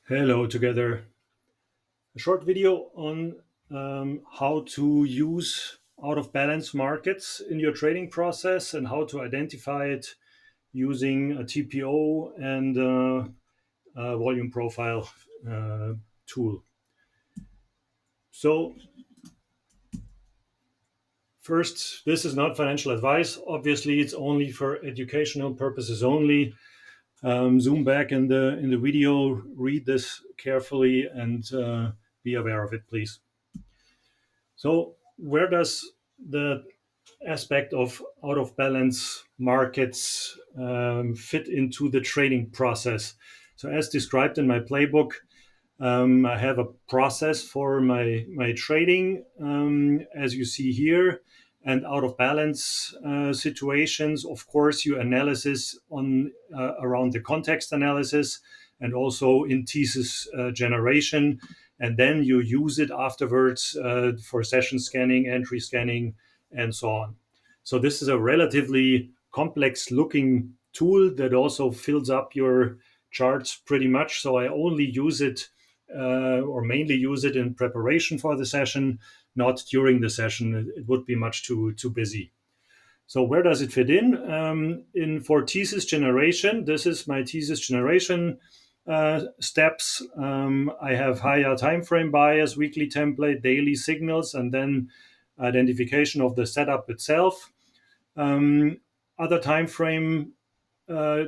Hello together. A short video on how to use out of balance markets in your trading process and how to identify it using a TPO and a volume profile tool. So, first, this is not financial advice. Obviously, it's only for educational purposes only. Zoom back in the video, read this carefully, and be aware of it, please. So, where does the aspect of out of balance markets fit into the trading process? So, as described in my playbook, I have a process for my trading, as you see here, and out of balance situations. Of course, you analysis on around the context analysis and also in thesis generation, and then you use it afterwards for session scanning, entry scanning, and so on. So this is a relatively complex looking tool that also fills up your charts pretty much. So I only use it or mainly use it in preparation for the session, not during the session. It would be much too busy. So where does it fit in? In for thesis generation, this is my thesis generation steps. I have higher time frame bias, weekly template, daily signals, and then identification of the setup itself. Other time frame uh,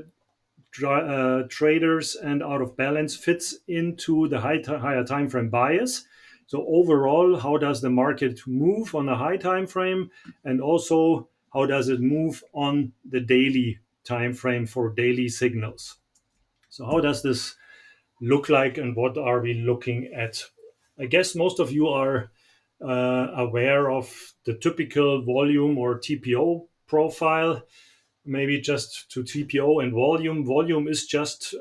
traders and out of balance fits into the higher time frame bias. So overall, how does the market move on a high time frame, and also how does it move on the daily time frame for daily signals? So how does this look like, and what are we looking at? I guess most of you are aware of the typical volume or TPO profile. Maybe just to TPO and volume. Volume is just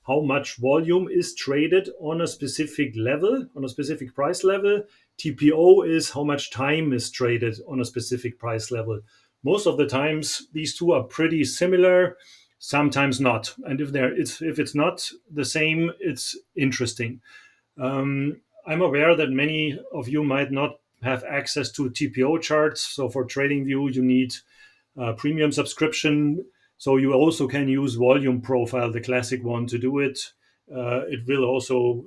how much volume is traded on a specific level, on a specific price level. TPO is how much time is traded on a specific price level. Most of the times, these two are pretty similar. Sometimes not, and if it's not the same, it's interesting. I'm aware that many of you might not have access to TPO charts. So for TradingView, you need premium subscription. So you also can use volume profile, the classic one, to do it. It will also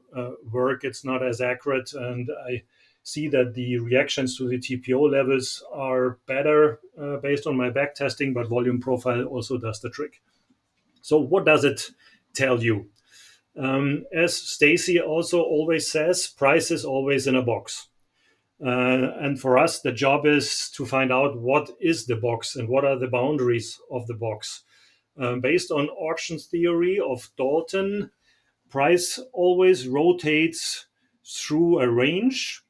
work. It's not as accurate, and I see that the reactions to the TPO levels are better based on my back testing, but volume profile also does the trick. So what does it tell you? As Stacey also always says, price is always in a box. And for us, the job is to find out what is the box and what are the boundaries of the box. Based on auctions theory of Dalton, price always rotates through a range,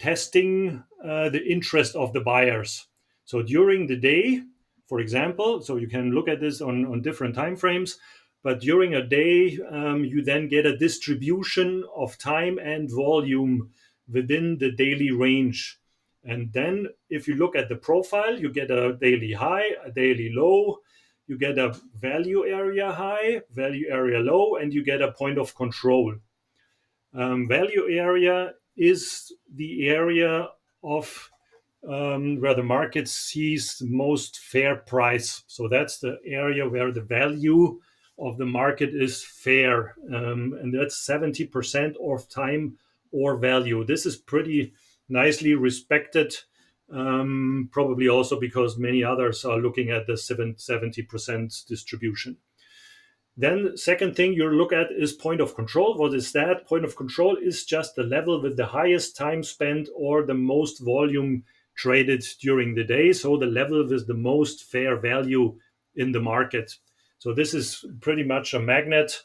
testing the interest of the buyers. So during the day, for example, so you can look at this on different time frames, but during a day, you then get a distribution of time and volume within the daily range. And then if you look at the profile, you get a daily high, a daily low, you get a value area high, value area low, and you get a point of control. Value area is the area of where the market sees the most fair price. So that's the area where the value of the market is fair. And that's 70% of time or value. This is pretty nicely respected, probably also because many others are looking at the 70% distribution. Then second thing you look at is point of control. What is that? Point of control is just the level with the highest time spent or the most volume traded during the day. So the level with the most fair value in the market. So this is pretty much a magnet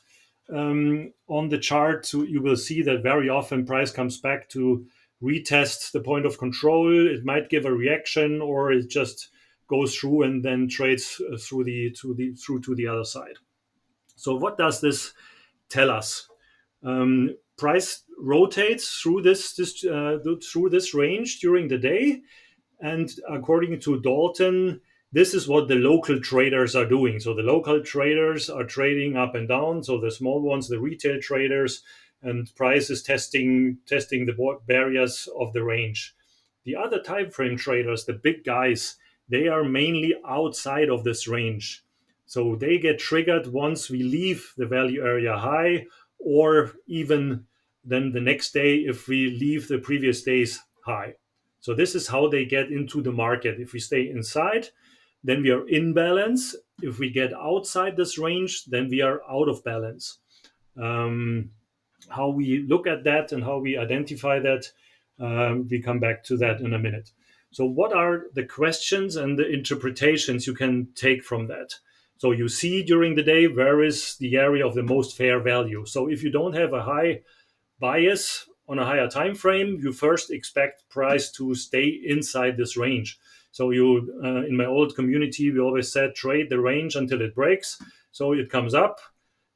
on the chart. So you will see that very often price comes back to retest the point of control. It might give a reaction, or it just goes through and then trades through to the other side. So what does this tell us? Price rotates through this range during the day, and according to Dalton, this is what the local traders are doing. So the local traders are trading up and down. So the small ones, the retail traders, and price is testing the barriers of the range. The other time frame traders, the big guys, they are mainly outside of this range. So they get triggered once we leave the value area high, or even then the next day if we leave the previous day's high. So this is how they get into the market. If we stay inside, then we are in balance. If we get outside this range, then we are out of balance. Um, how we look at that and how we identify that, we come back to that in a minute. So, what are the questions and the interpretations you can take from that? So, you see during the day where is the area of the most fair value. So, if you don't have a high bias on a higher time frame, you first expect price to stay inside this range. So you, in my old community, we always said trade the range until it breaks. So it comes up.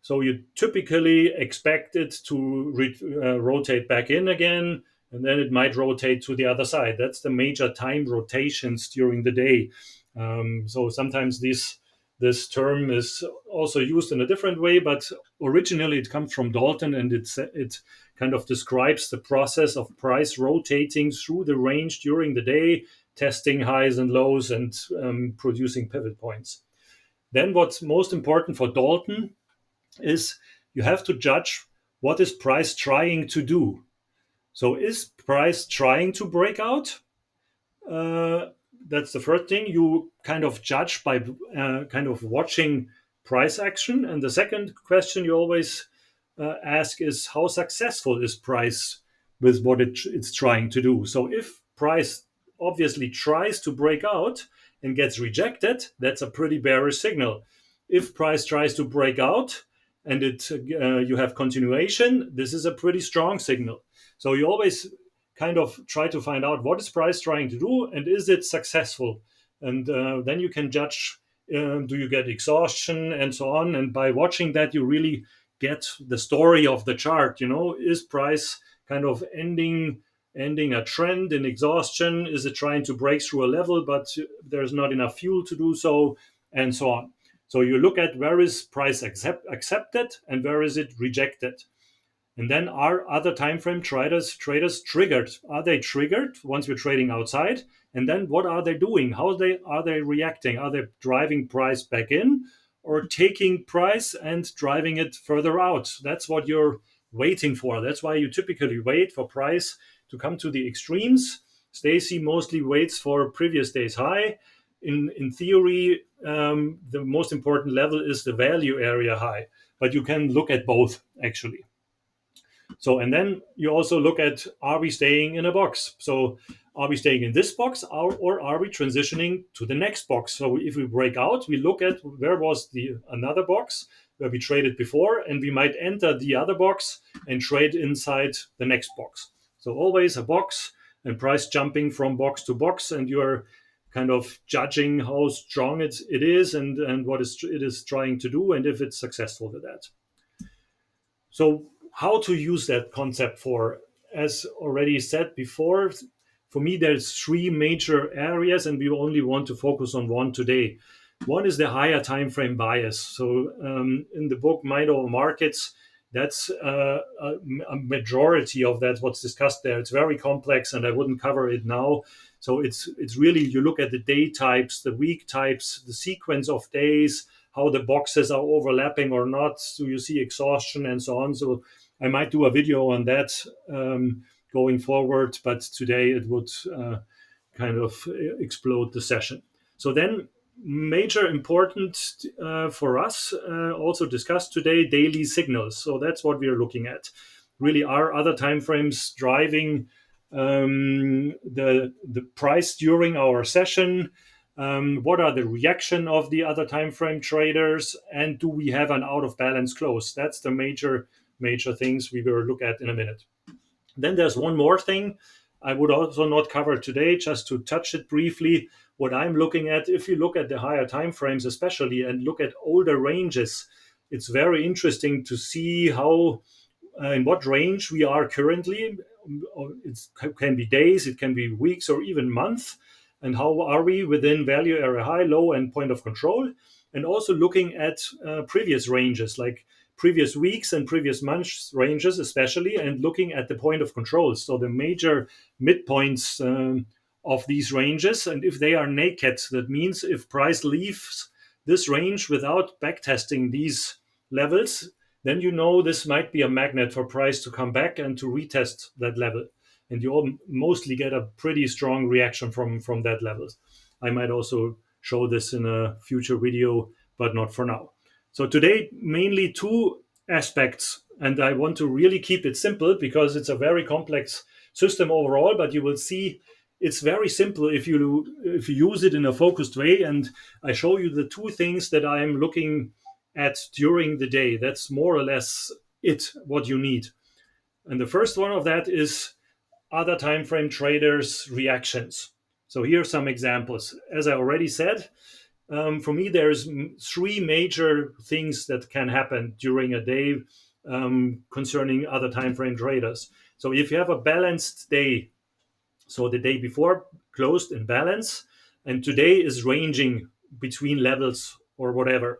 So you typically expect it to rotate back in again, and then it might rotate to the other side. That's the major time rotations during the day. So sometimes this term is also used in a different way, but originally it comes from Dalton, and it kind of describes the process of price rotating through the range during the day, testing highs and lows, and producing pivot points. Then what's most important for Dalton is you have to judge what is price trying to do. So is price trying to break out? Uh, that's the first thing you kind of judge by kind of watching price action. And the second question you always ask is how successful is price with what it's trying to do. So if price obviously tries to break out and gets rejected, that's a pretty bearish signal. If price tries to break out and you have continuation, this is a pretty strong signal. So you always kind of try to find out what is price trying to do and is it successful, and then you can judge, do you get exhaustion and so on. And by watching that, you really get the story of the chart. Is price kind of ending a trend in exhaustion? Is it trying to break through a level but there's not enough fuel to do so, and so on? So you look at where is price accepted and where is it rejected. And then are other time frame traders triggered? Are they triggered once we're trading outside? And then what are they doing? How are they reacting? Are they driving price back in or taking price and driving it further out? That's what you're waiting for. That's why you typically wait for price to come to the extremes. Stacey mostly waits for previous day's high. In theory, the most important level is the value area high, but you can look at both actually. So, and then you also look at, are we staying in a box? So, are we staying in this box, or are we transitioning to the next box? So, if we break out, we look at where was the another box where we traded before, and we might enter the other box and trade inside the next box. So, always a box and price jumping from box to box, and you're kind of judging how strong it is and what it is trying to do, and if it's successful with that. So, how to use that concept for, as already said before, for me, there's three major areas, and we only want to focus on one today. One is the higher time frame bias. So, in the book Mind Over Markets, that's a majority of that what's discussed there. It's very complex, and I wouldn't cover it now. So it's really, you look at the day types, the week types, the sequence of days, how the boxes are overlapping or not. So you see exhaustion and so on. So I might do a video on that going forward, but today it would kind of explode the session. So then, major important for us, also discussed today, daily signals. So that's what we are looking at. Really, are other timeframes driving the price during our session? What are the reaction of the other time frame traders, and do we have an out of balance close? That's the major things we will look at in a minute. Then there's one more thing I would also not cover today, just to touch it briefly. What I'm looking at, if you look at the higher time frames especially and look at older ranges, it's very interesting to see how in what range we are currently. It can be days, it can be weeks, or even months. and how are we within value area high, low, and point of control, and also looking at previous ranges, like previous weeks and previous months ranges especially, and looking at the point of control, so the major midpoints of these ranges. And if they are naked, that means if price leaves this range without backtesting these levels, then you know this might be a magnet for price to come back and to retest that level. And you mostly get a pretty strong reaction from that level. I might also show this in a future video, but not for now. So today, mainly two aspects, and I want to really keep it simple because it's a very complex system overall, but you will see it's very simple if you use it in a focused way. And I show you the two things that I'm looking at during the day. That's more or less what you need. And the first one of that is other time frame traders' reactions. So here are some examples. As I already said, for me, there's three major things that can happen during a day concerning other time frame traders. So if you have a balanced day, so the day before closed in balance, and today is ranging between levels or whatever.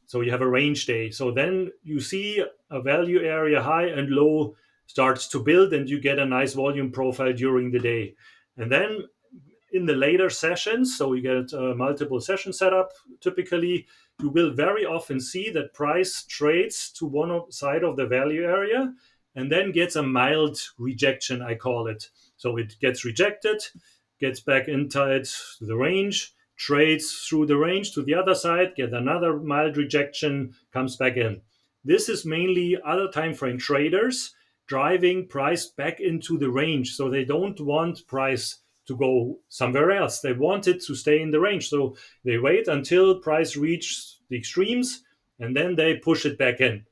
So you have a range day. So then you see a value area high and low starts to build, and you get a nice volume profile during the day. And then in the later sessions, so you get a multiple session setup, typically you will very often see that price trades to one side of the value area and then gets a mild rejection, I call it. So it gets rejected, gets back inside the range, trades through the range to the other side, get another mild rejection, comes back in. This is mainly other time frame traders driving price back into the range. So they don't want price to go somewhere else. They want it to stay in the range. So they wait until price reaches the extremes and then they push it back in.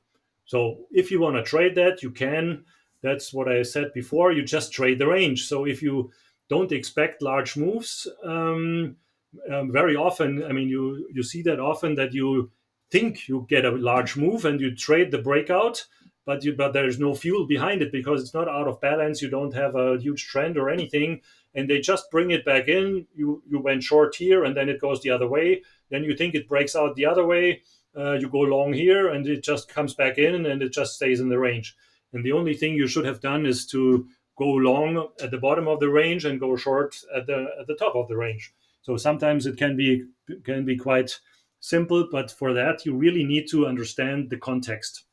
So if you want to trade that, you can. That's what I said before. You just trade the range. So if you don't expect large moves, very often, I mean, you see that often that you think you get a large move and you trade the breakout, but there is no fuel behind it because it's not out of balance. You don't have a huge trend or anything, and they just bring it back in. You went short here, and then it goes the other way. Then you think it breaks out the other way. You go long here, and it just comes back in, and it just stays in the range. And the only thing you should have done is to go long at the bottom of the range and go short at the top of the range. So sometimes it can be quite simple, but for that you really need to understand the context.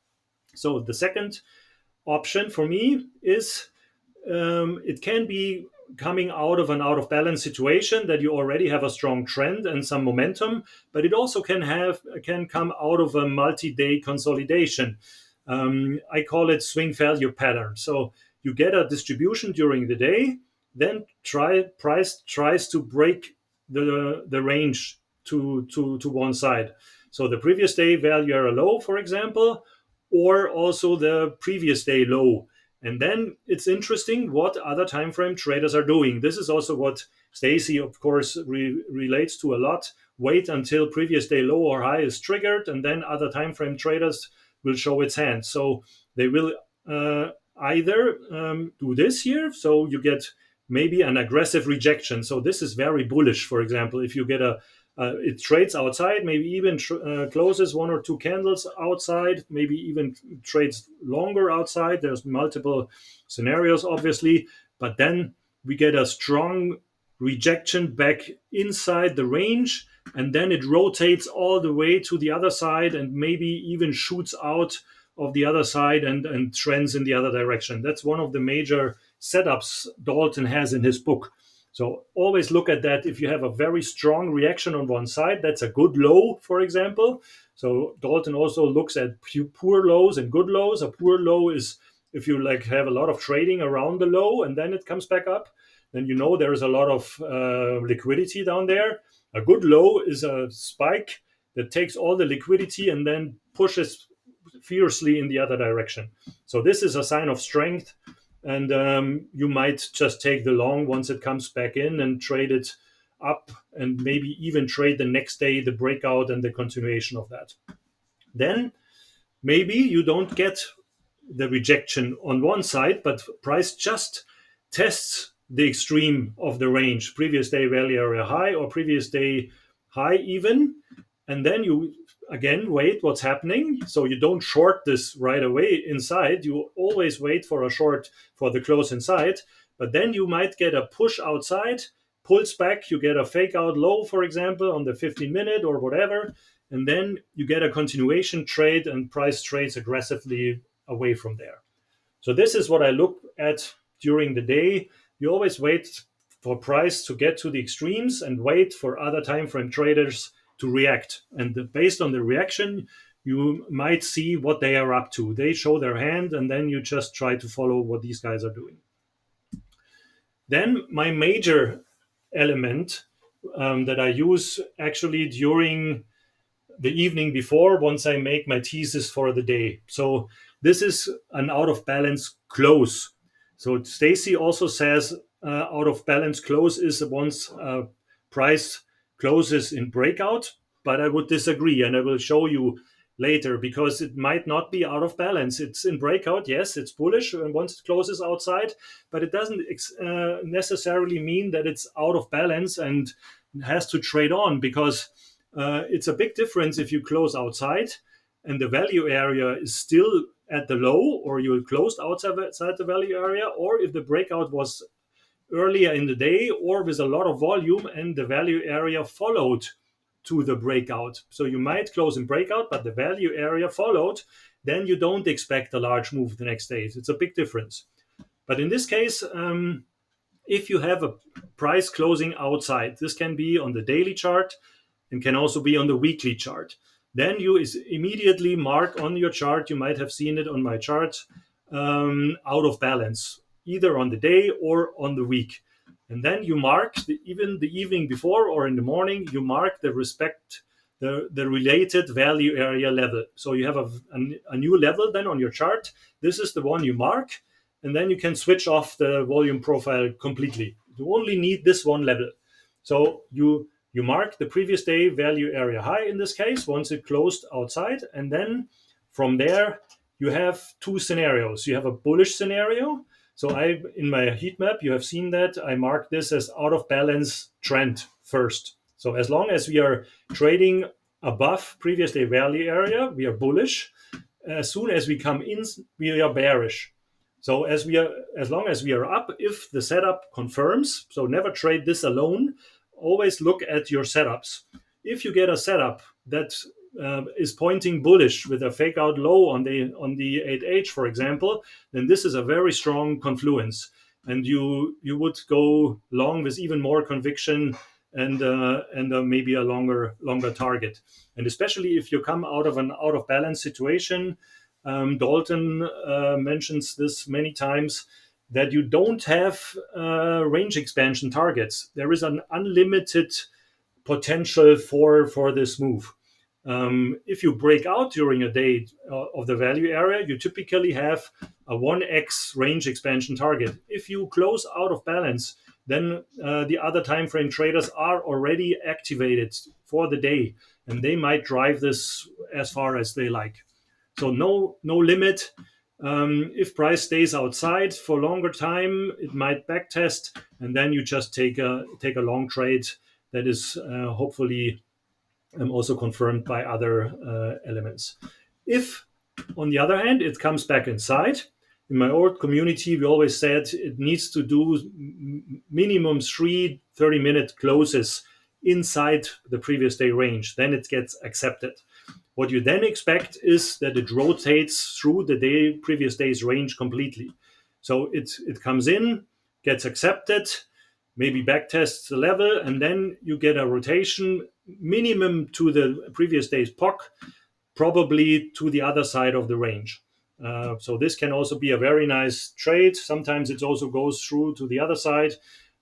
So the second option for me is it can be coming out of an out of balance situation that you already have a strong trend and some momentum, but it also can come out of a multi-day consolidation. I call it swing value pattern. So you get a distribution during the day, then price tries to break the range to one side. So the previous day value area low, for example, or also the previous day low. And then it's interesting what other time frame traders are doing. This is also what Stacey, of course, relates to a lot. Wait until previous day low or high is triggered, and then other time frame traders will show its hand. So they will either do this here, so you get maybe an aggressive rejection. So this is very bullish. For example, if you get it trades outside, maybe even closes one or two candles outside, maybe even trades longer outside. There's multiple scenarios, obviously, but then we get a strong rejection back inside the range, and then it rotates all the way to the other side and maybe even shoots out of the other side and trends in the other direction. That's one of the major setups Dalton has in his book. So always look at that. If you have a very strong reaction on one side, that's a good low, for example. So Dalton also looks at poor lows and good lows. A poor low is if you have a lot of trading around the low and then it comes back up, then you know there is a lot of liquidity down there. A good low is a spike that takes all the liquidity and then pushes fiercely in the other direction. So this is a sign of strength. And you might just take the long once it comes back in and trade it up, and maybe even trade the next day the breakout and the continuation of that. Then maybe you don't get the rejection on one side, but price just tests the extreme of the range, previous day value area high or previous day high even. And then you again wait what's happening. So you don't short this right away inside. You always wait for a short for the close inside. But then you might get a push outside, pulls back, you get a fake out low, for example, on the 15-minute or whatever. And then you get a continuation trade and price trades aggressively away from there. So this is what I look at during the day. You always wait for price to get to the extremes and wait for other time frame traders to react. And based on the reaction, you might see what they are up to. They show their hand, and then you just try to follow what these guys are doing. Then my major element that I use actually during the evening before, once I make my thesis for the day. So this is an out of balance close. So Stacey also says out of balance close is once price closes in breakout, but I would disagree, and I will show you later, because it might not be out of balance. It's in breakout, yes, it's bullish and once it closes outside, but it doesn't necessarily mean that it's out of balance and has to trade on, because it's a big difference if you close outside and the value area is still at the low, or you closed outside the value area, or if the breakout was earlier in the day or with a lot of volume and the value area followed to the breakout. So you might close in breakout, but the value area followed. Then you don't expect a large move the next day. It's a big difference. But in this case, if you have a price closing outside, this can be on the daily chart and can also be on the weekly chart. Then you immediately mark on your chart, you might have seen it on my chart, out of balance, either on the day or on the week. And then you mark, even the evening before or in the morning, you mark the related value area level. So you have a new level then on your chart. This is the one you mark, and then you can switch off the volume profile completely. You only need this one level. So you mark the previous day value area high in this case, once it closed outside. And then from there, you have two scenarios. You have a bullish scenario. So in my heat map, you have seen that I mark this as out of balance trend first. So as long as we are trading above previous day value area, we are bullish. As soon as we come in, we are bearish. So as long as we are up, if the setup confirms, so never trade this alone. Always look at your setups. If you get a setup that is pointing bullish with a fake out low on the 8H, for example, then this is a very strong confluence, and you would go long with even more conviction and maybe a longer target. And especially if you come out of an out of balance situation, Dalton mentions this many times, that you don't have range expansion targets. There is an unlimited potential for this move. If you break out during a day of the value area, you typically have a 1x range expansion target. If you close out of balance, then the other time frame traders are already activated for the day, and they might drive this as far as they like. So no limit. If price stays outside for longer time, it might backtest, and then you just take a long trade that is hopefully also confirmed by other elements. If, on the other hand, it comes back inside, in my old community, we always said it needs to do minimum 3 30-minute closes inside the previous day range. Then it gets accepted. What you then expect is that it rotates through the previous day's range completely. So it comes in, gets accepted, maybe backtests the level, and then you get a rotation minimum to the previous day's POC, probably to the other side of the range. So this can also be a very nice trade. Sometimes it also goes through to the other side.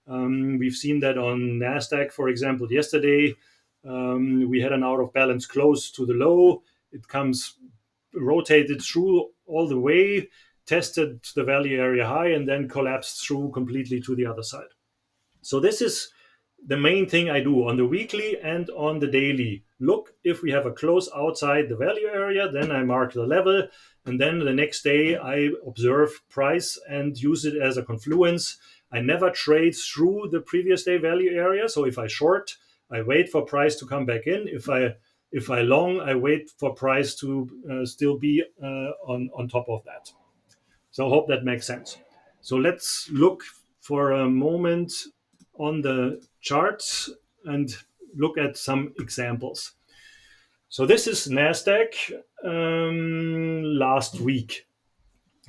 We've seen that on NASDAQ, for example, yesterday. We had an out of balance close to the low. It comes rotated through all the way, tested the value area high, and then collapsed through completely to the other side. So this is the main thing I do on the weekly and on the daily. Look, if we have a close outside the value area, then I mark the level, and then the next day I observe price and use it as a confluence. I never trade through the previous day value area. So if I short, I wait for price to come back in. If I long, I wait for price to still be on top of that. So I hope that makes sense. So let's look for a moment on the charts and look at some examples. So this is NASDAQ last week.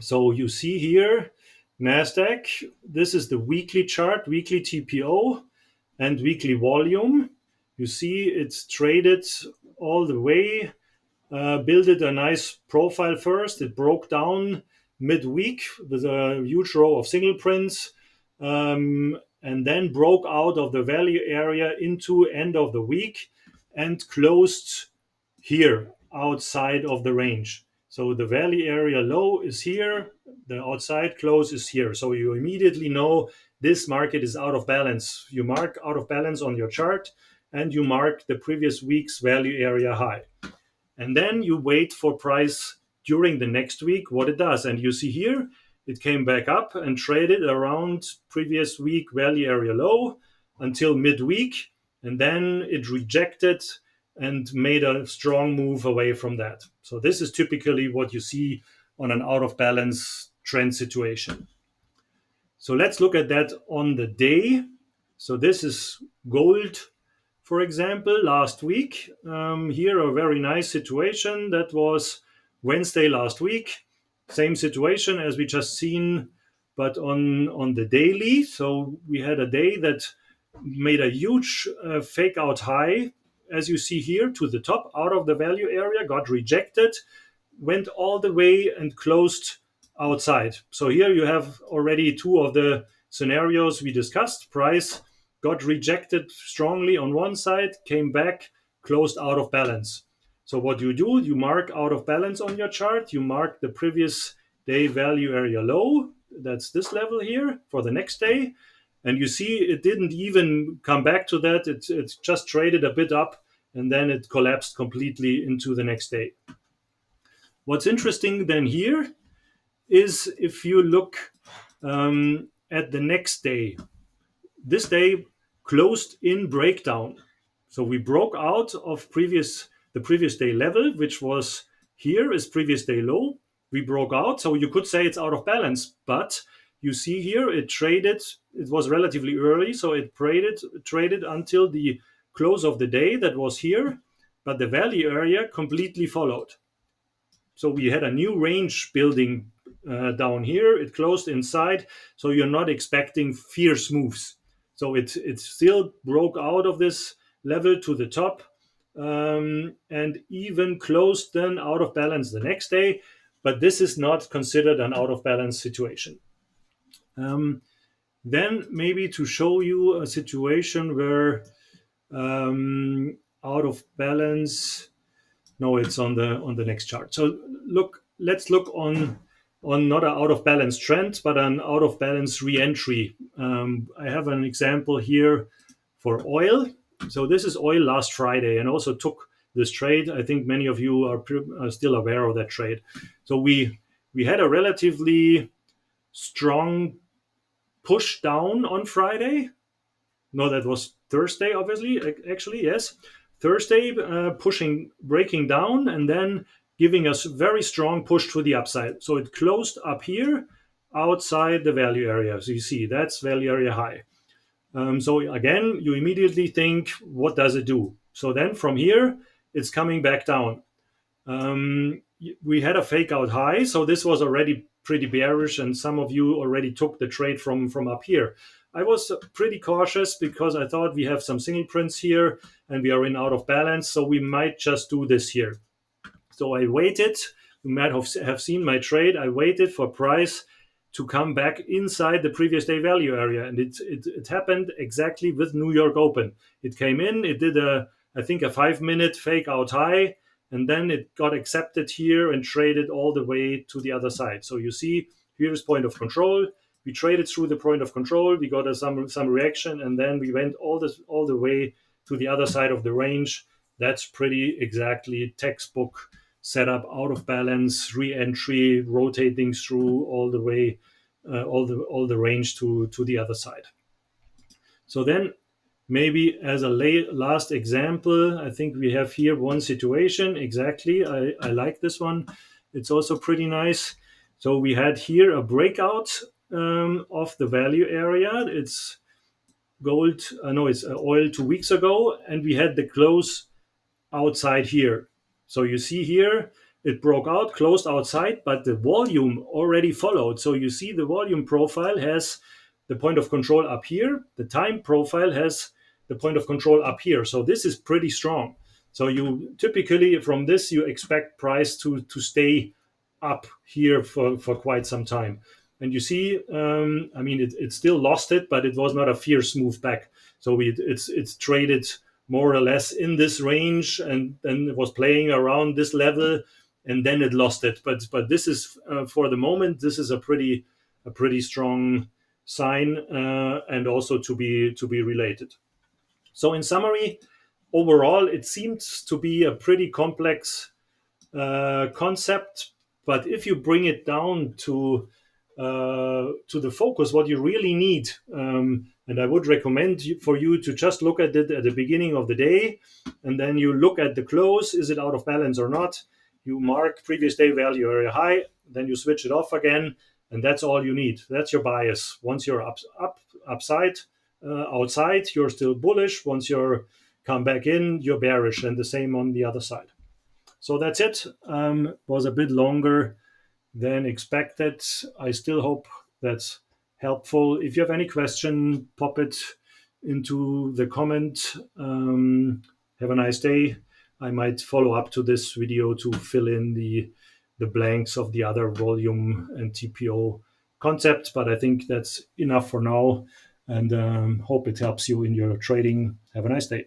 So you see here, NASDAQ, this is the weekly chart, weekly TPO and weekly volume. You see it's traded all the way, built a nice profile first. It broke down midweek with a huge row of single prints, and then broke out of the value area into end of the week and closed here outside of the range. So the value area low is here, the outside close is here. So you immediately know this market is out of balance. You mark out of balance on your chart and you mark the previous week's value area high. And then you wait for price during the next week, what it does. And you see here, it came back up and traded around previous week value area low until midweek. And then it rejected and made a strong move away from that. So this is typically what you see on an out of balance trend situation. So let's look at that on the day. So this is gold, for example, last week. Here, a very nice situation. That was Wednesday last week. Same situation as we just seen, but on the daily. So we had a day that made a huge fake out high, as you see here, to the top out of the value area, got rejected, went all the way and closed outside. So here you have already two of the scenarios we discussed. Price got rejected strongly on one side, came back, closed out of balance. So what you do, you mark out of balance on your chart, you mark the previous day value area low, that's this level here for the next day. And you see it didn't even come back to that, it just traded a bit up and then it collapsed completely into the next day. What's interesting then here is if you look at the next day, this day closed in breakdown. So we broke out of the previous day level, which was here is previous day low. We broke out, so you could say it's out of balance, but you see here it traded, it was relatively early, so it traded until the close of the day that was here, but the value area completely followed. So we had a new range building down here. It closed inside, so you're not expecting fierce moves. So it still broke out of this level to the top and even closed then out of balance the next day. But this is not considered an out of balance situation. Then maybe to show you a situation where out of balance. No, it's on the next chart. So let's look on not an out of balance trend, but an out of balance re-entry. I have an example here for oil. So this is oil last Friday, and also took this trade. I think many of you are still aware of that trade. So we had a relatively strong push down on Friday. No, that was Thursday, obviously. Actually, yes. Thursday, breaking down, and then giving us very strong push to the upside. So it closed up here outside the value area. So you see that's value area high. So again, you immediately think, what does it do? So then from here, it's coming back down. We had a fake out high, so this was already pretty bearish, and some of you already took the trade from up here. I was pretty cautious because I thought we have some single prints here and we are in out of balance, so we might just do this here. So I waited. You might have seen my trade. I waited for price to come back inside the previous day value area, and it happened exactly with New York Open. It came in, it did I think a 5-minute fake out high, and then it got accepted here and traded all the way to the other side. So you see, here's point of control. We traded through the point of control. We got some reaction, and then we went all the way to the other side of the range. That's pretty exactly textbook setup, out of balance, re-entry, rotating through all the way all the range to the other side. So then maybe as a last example, I think we have here one situation exactly. I like this one. It's also pretty nice. So we had here a breakout of the value area. It's gold, no, it's oil 2 weeks ago, and we had the close outside here. So you see here, it broke out, closed outside, but the volume already followed. So you see the volume profile has the point of control up here. The time profile has the point of control up here. So this is pretty strong. So you typically from this, you expect price to stay up here for quite some time. And you see, I mean, it still lost it, but it was not a fierce move back. So it's traded more or less in this range, and then it was playing around this level, and then it lost it. But this is for the moment, this is a pretty strong sign, and also to be related. So in summary, overall, it seems to be a pretty complex concept, but if you bring it down to the focus, what you really need, and I would recommend for you to just look at it at the beginning of the day, and then you look at the close. Is it out of balance or not? You mark previous day value area high, then you switch it off again, and that's all you need. That's your bias. Once you're upside, outside, you're still bullish. Once you're come back in, you're bearish, and the same on the other side. So that's it. Was a bit longer than expected. I still hope that's helpful. If you have any question, pop it into the comment. Have a nice day. I might follow up to this video to fill in the blanks of the other volume and TPO concept, but I think that's enough for now, and hope it helps you in your trading. Have a nice day.